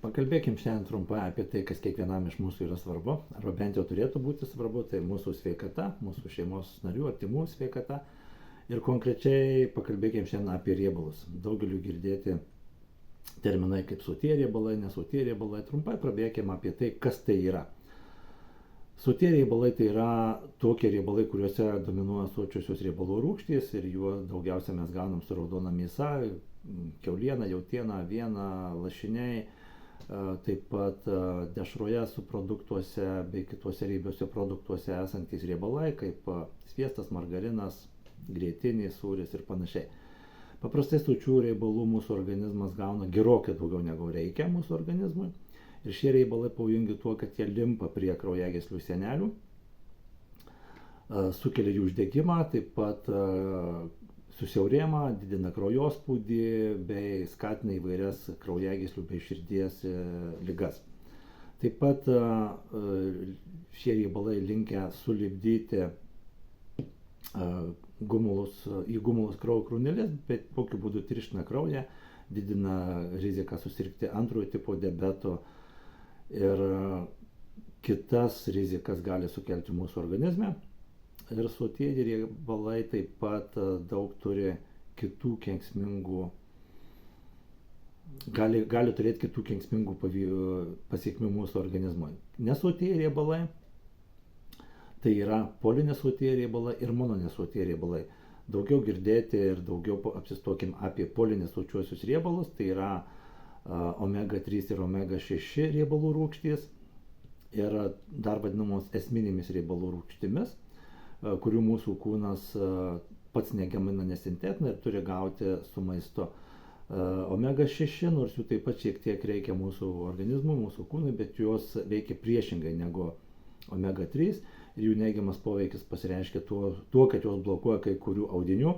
Pakalbėkim šiandien trumpai apie tai, kas kiekvienam iš mūsų yra svarbu, arba bent jau turėtų būti svarbu, tai mūsų sveikata, mūsų šeimos narių, artimų sveikata. Ir konkrečiai pakalbėkim šiandien apie riebalus. Daugeliu girdėti terminai kaip sotie riebalai, nesotie riebalai. Trumpai prabėkim apie tai, kas tai yra. Sotie riebalai tai yra tokie riebalai, kuriuose dominuoja sočiosios riebalų rūgštys ir juos daugiausia mes gaunam su raudona mėsa, kiauliena, jautiena, aviena, lašiniai. Taip pat dešroje subproduktuose bei kituose riebiuose produktuose esantys riebalai, kaip sviestas, margarinas, grietinės, sūris ir panašiai. Paprastai sočių riebalų mūsų organizmas gauna gerokai daugiau negu reikia mūsų organizmui. Ir šie riebalai pavojingi tuo, kad jie limpa prie kraujagyslių sienelių, sukelia jų uždegimą, taip pat susiaurėjimą, didina kraujospūdį bei skatina įvairias kraujagyslių bei širdies ligas. Taip pat šie riebalai linkę sulipdyti į gumulus kraujo krūneles, bet tokiu būdu tirština kraują, didina riziką susirgti antrojo tipo diabeto ir kitas rizikas gali sukelti mūsų organizme. Ir sotieji riebalai taip pat daug turi kitų kenksmingų, gali turėti kitų kenksmingų pasiekmių mūsų organizmui. Nesotieji riebalai tai yra polinesotieji riebalai ir mononesotieji riebalai. Daugiau girdėti ir daugiau apsistokim apie polinesočiuosius riebalus, tai yra omega 3 ir omega 6 riebalų rūgštys ir dar vadinamos esminėmis riebalų rūgštimis, kurių mūsų kūnas pats negamina, nesintetina ir turi gauti su maistu. Omega 6, nors jų taip pat šiek tiek reikia mūsų organizmui, mūsų kūnui, bet jos veikia priešingai negu omega 3 ir jų neigiamas poveikis pasireiškia tuo, kad jos blokuoja kai kurių audinių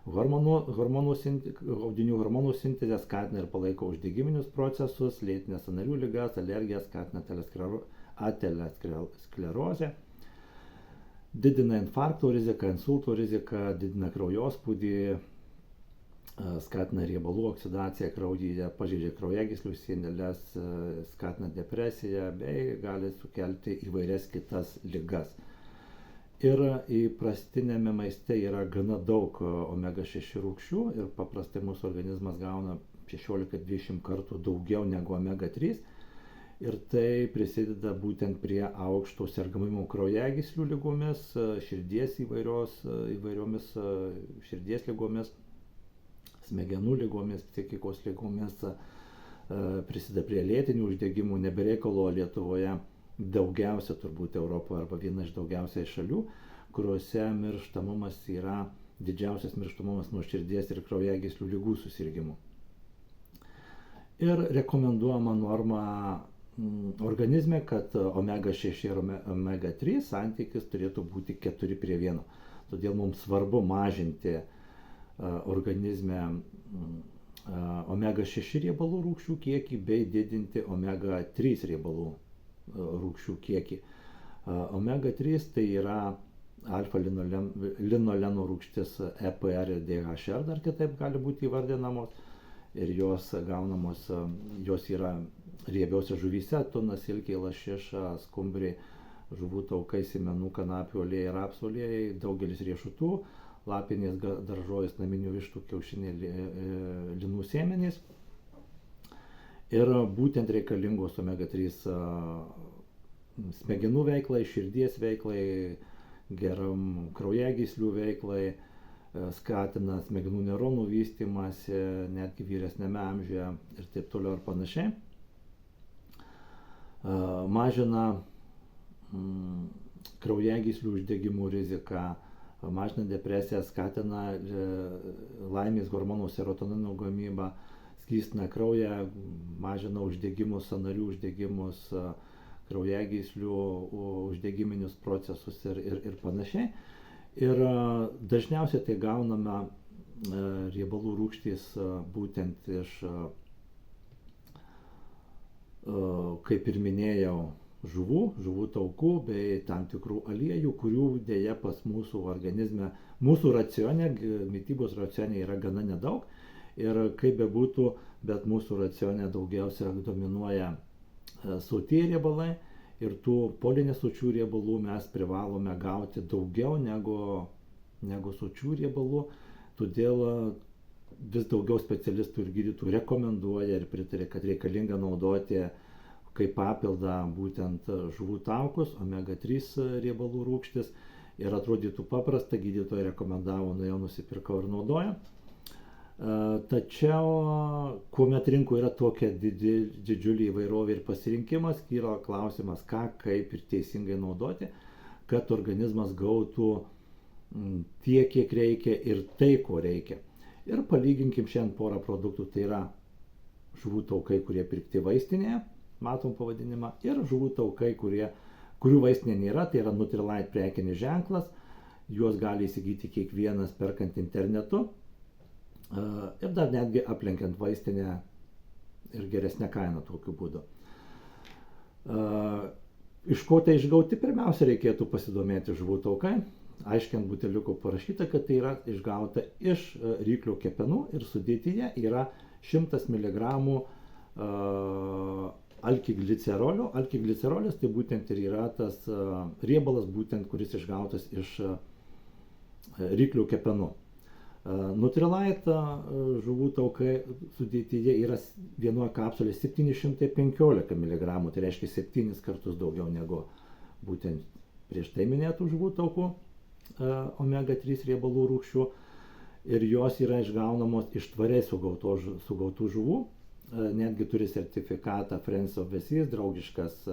hormonų sintezę, skatina ir palaiko uždegiminius procesus, lėtines sąnarių ligas, alergijas, skatina aterosklerozę, didina infarkto riziką, insulto riziką, didina kraujospūdį, skatina riebalų oksidaciją kraujyje, pažeidžia kraujagyslių sieneles, skatina depresiją bei gali sukelti įvairias kitas ligas. Ir įprastinėme maiste yra gana daug omega 6 rūgščių ir paprastai mūsų organizmas gauna 16-20 kartų daugiau negu omega 3. Ir tai prisideda būtent prie aukšto sergamumo kraujagyslių ligomis, širdies įvairiomis širdies ligomis, smegenų ligomis, psichikos ligomis, prisideda prie lėtinių uždegimų, nebereikalo Lietuvoje daugiausia turbūt Europoje arba viena iš daugiausiai šalių, kuriuose didžiausias mirštamumas nuo širdies ir kraujagyslių ligų susirgimų. Ir rekomenduojama norma organizme, kad omega 6 ir omega 3 santykis turėtų būti 4:1. Todėl mums svarbu mažinti organizme omega 6 riebalų rūgščių kiekį bei didinti omega 3 riebalų rūgščių kiekį. Omega 3 tai yra alfa-linoleno rūgštis EPR ir DHR, dar kitaip gali būti įvardinamos, ir jos gaunamos, jos yra riebiose žuvyse, tuna, silkė, lašiša, skumbriai, žuvų taukai, sėmenų, kanapių aliejai, rapsų aliejai, daugelis riešutų, lapinės daržovės, naminių vištų kiaušiniai, linų sėmenys. Ir būtent reikalingos omega 3 smegenų veiklai, širdies veiklai, geram kraujagyslių veiklai, skatina smegenų neuronų vystymąsi, netgi vyresniame amžiuje ir taip toliau ir panašiai. Mažina kraujagyslių uždegimų riziką, mažina depresiją, skatina laimės hormonų serotonino gamybą, skystina kraują, mažina uždegimus, sąnarių uždegimus, kraujagyslių uždegiminius procesus ir panašiai. Ir dažniausiai tai gauname riebalų rūgštys būtent iš, kaip ir minėjau, žuvų taukų bei tam tikrų aliejų, kurių dėja pas mūsų organizme, mūsų racione, mitybos racione yra gana nedaug. Ir kaip bebūtų, bet mūsų racione daugiausia dominuoja sotieji riebalai ir tų polinesočių riebalų mes privalome gauti daugiau negu sočių riebalų. Todėl vis daugiau specialistų ir gydytojų rekomenduoja ir pritarė, kad reikalinga naudoti kaip papildą būtent žuvų taukus, omega-3 riebalų rūgštis. Ir atrodytų paprasta, gydytojai rekomendavo, nuėjau nusipirkau ir naudoju. Tačiau, kuomet rinkoje yra tokia didžiulė įvairovė ir pasirinkimas, kyla klausimas, ką, kaip ir teisingai naudoti, kad organizmas gautų tiek, kiek reikia ir tai, ko reikia. Ir palyginkim šiandien porą produktų, tai yra žuvų taukai, kurie pirkti vaistinėje, matom pavadinimą, ir žuvų taukai, kurių vaistinė nėra, tai yra Nutrilite prekinis ženklas, juos gali įsigyti kiekvienas perkant internetu. Ir dar netgi aplenkiant vaistinę ir geresnę kainą tokiu būdu. Iš ko tai išgauti? Pirmiausia, reikėtų pasidomėti žuvų taukai. Aiškiai ant buteliuko parašyta, kad tai yra išgauta iš ryklio kepenų ir sudėtyje yra 100 mg alkiglicerolio. Alkiglicerolis tai būtent ir yra tas riebalas, būtent kuris išgautas iš ryklio kepenų. Nutrilite žuvų taukai sudėtyje yra vienoje kapsulėje 715 mg, tai reiškia 7 kartus daugiau negu būtent prieš tai minėtų žuvų taukų omega-3 riebalų rūgščių, ir jos yra išgaunamos iš tvariai sugautų žuvų, netgi turi sertifikatą Friends of the Seas, draugiškas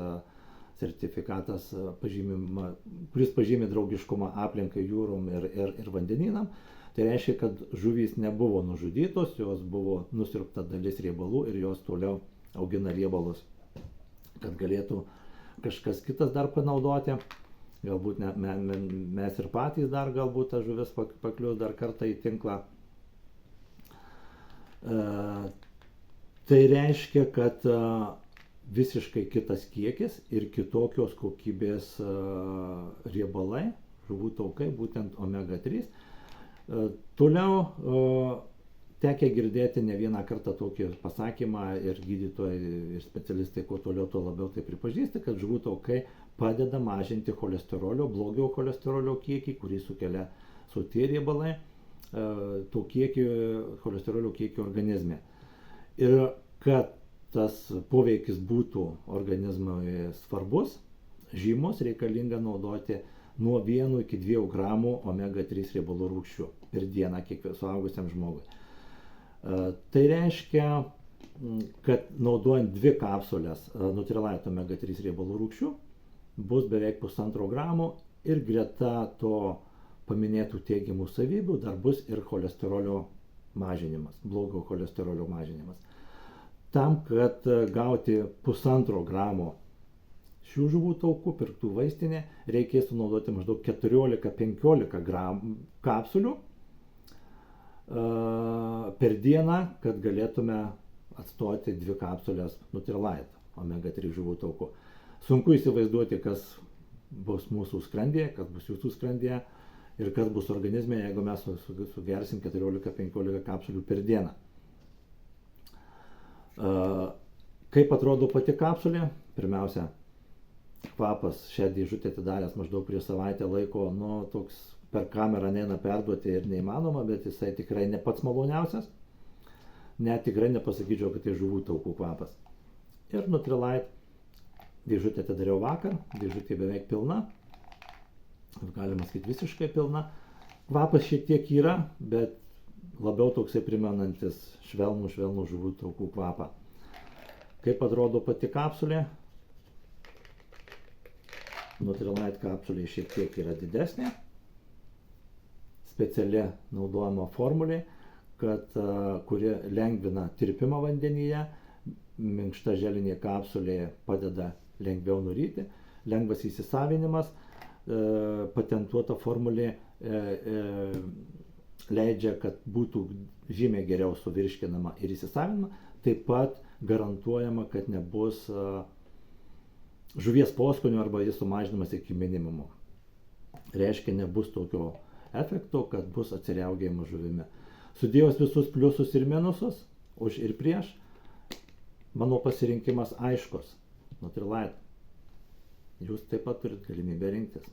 sertifikatas, kuris pažymi draugiškumą aplinkai, jūrom ir vandenynam. Tai reiškia, kad žuvys nebuvo nužudytos, jos buvo nusiurbta dalis riebalų ir jos toliau augina riebalus, kad galėtų kažkas kitas dar panaudoti. Galbūt mes ir patys dar galbūt ta žuvis paklius dar kartą į tinklą. Tai reiškia, kad visiškai kitas kiekis ir kitokios kokybės riebalai, žuvų taukai, būtent omega-3. Toliau tekę girdėti ne vieną kartą tokį pasakymą ir gydytojai ir specialistai kuo toliau, tuo labiau tai pripažįsta, kad žuvų taukai padeda mažinti cholesterolio, blogio cholesterolio kiekį, kurį sukelia sotieji riebalai, to cholesterolio kiekį organizme. Ir kad tas poveikis būtų organizmui svarbus, žymus, reikalinga naudoti nuo 1 iki 2 gramų omega-3 riebalų rūgščių per dieną suaugusiam žmogui. Tai reiškia, kad naudojant 2 kapsulės Nutrilite omega-3 riebalų rūgščių bus beveik 1,5 gramo ir greta to paminėtų teigiamų savybių dar bus ir cholesterolio mažinimas, blogo cholesterolio mažinimas. Tam, kad gauti 1,5 gramo šių žuvų taukų pirktų vaistinė, reikės sunaudoti maždaug 14-15 kapsulių per dieną, kad galėtume atstoti 2 kapsulės Nutrilite omega-3 žuvų taukų. Sunku įsivaizduoti, kas bus mūsų skrandyje, kas bus jūsų skrandyje ir kas bus organizme, jeigu mes sugersim 14-15 kapsulių per dieną. Kaip atrodo pati kapsulė? Pirmiausia, kvapas šią dėžutę atidaręs maždaug prieš savaitę laiko, toks per kamerą neina perduoti ir neįmanoma, bet jisai tikrai ne pats maloniausias. Net tikrai nepasakyčiau, kad tai žuvų taukų kvapas. Ir Nutrilite dėžutę atidariau vakar, dėžutė beveik pilna, galima sakyti visiškai pilna. Kvapas šiek tiek yra, bet labiau toksai primenantis švelnų žuvų taukų kvapą. Kaip atrodo pati kapsulė? Nutrilite kapsulė šiek tiek yra didesnė, speciali naudojama formulė, kuri lengvina tirpimą vandenyje, minkšta želinė kapsulė padeda lengviau nuryti, lengvas įsisavinimas, patentuota formulė leidžia, kad būtų žymiai geriau suvirškinama ir įsisavinama, taip pat garantuojama, kad nebus žuvies poskonio arba jis sumažinamas iki minimumo. Reiškia, nebus tokio efekto, kad bus atsiriaugėjama žuvimi. Sudėjus visus pliusus ir minusus, už ir prieš, mano pasirinkimas aiškus. Nutrilite. Jūs taip pat turit galimybę rinktis.